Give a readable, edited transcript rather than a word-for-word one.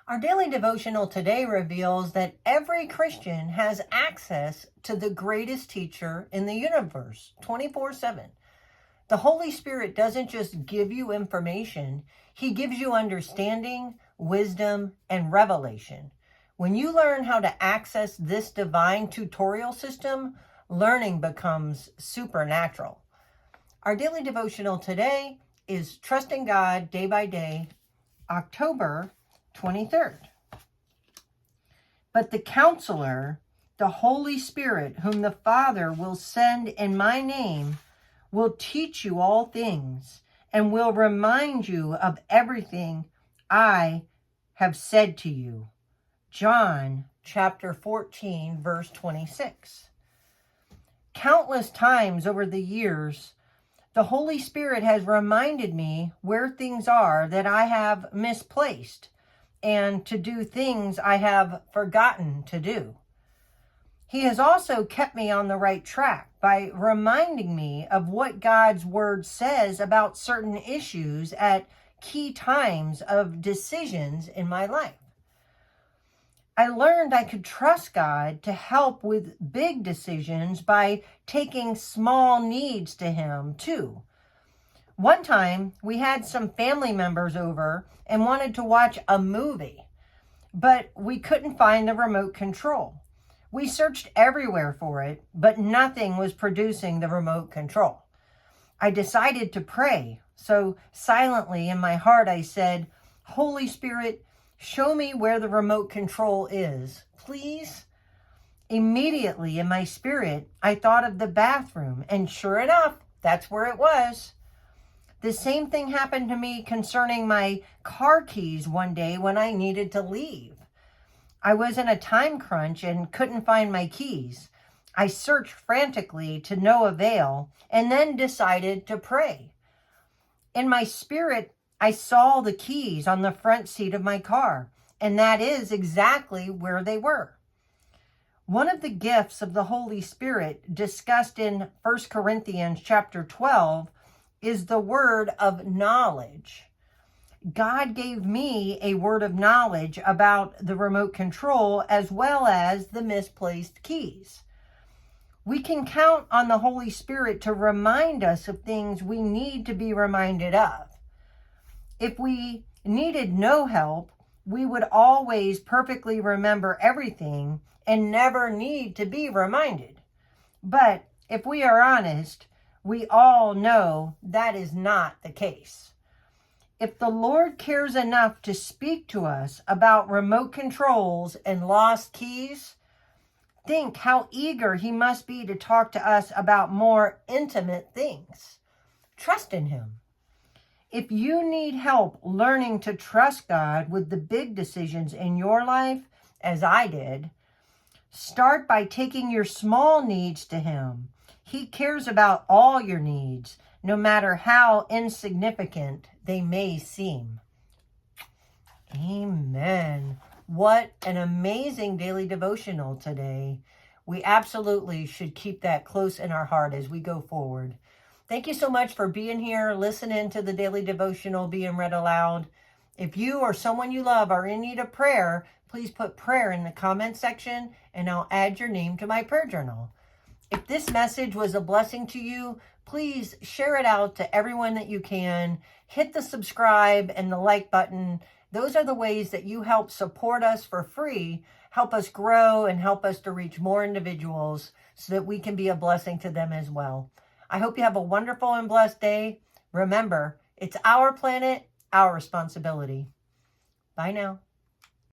Our daily devotional today reveals that every Christian has access to the greatest teacher in the universe 24/7. The Holy Spirit doesn't just give you information, He gives you understanding, wisdom, and revelation. When you learn how to access this divine tutorial system, learning becomes supernatural. Our daily devotional today is Trusting God Day by Day, October 23rd. But the Counselor, the Holy Spirit, whom the Father will send in my name, will teach you all things and will remind you of everything I have said to you. John chapter 14, verse 26. Countless times over the years, the Holy Spirit has reminded me where things are that I have misplaced and to do things I have forgotten to do. He has also kept me on the right track by reminding me of what God's Word says about certain issues at key times of decisions in my life. I learned I could trust God to help with big decisions by taking small needs to Him too. One time, we had some family members over and wanted to watch a movie, but we couldn't find the remote control. We searched everywhere for it, but nothing was producing the remote control. I decided to pray, so silently in my heart I said, "Holy Spirit, show me where the remote control is, please." Immediately in my spirit, I thought of the bathroom, and sure enough, that's where it was. The same thing happened to me concerning my car keys one day when I needed to leave. I was in a time crunch and couldn't find my keys. I searched frantically to no avail and then decided to pray. In my spirit, I saw the keys on the front seat of my car, and that is exactly where they were. One of the gifts of the Holy Spirit discussed in 1 Corinthians chapter 12 is the word of knowledge. God gave me a word of knowledge about the remote control as well as the misplaced keys. We can count on the Holy Spirit to remind us of things we need to be reminded of. If we needed no help, we would always perfectly remember everything and never need to be reminded. But if we are honest, we all know that is not the case. If the Lord cares enough to speak to us about remote controls and lost keys, think how eager He must be to talk to us about more intimate things. Trust in Him. If you need help learning to trust God with the big decisions in your life, as I did, start by taking your small needs to Him. He cares about all your needs, no matter how insignificant they may seem. Amen. What an amazing daily devotional today. We absolutely should keep that close in our heart as we go forward. Thank you so much for being here, listening to the daily devotional being read aloud. If you or someone you love are in need of prayer, please put prayer in the comment section and I'll add your name to my prayer journal. If this message was a blessing to you, please share it out to everyone that you can. Hit the subscribe and the like button. Those are the ways that you help support us for free, help us grow, and help us to reach more individuals so that we can be a blessing to them as well. I hope you have a wonderful and blessed day. Remember, it's our planet, our responsibility. Bye now.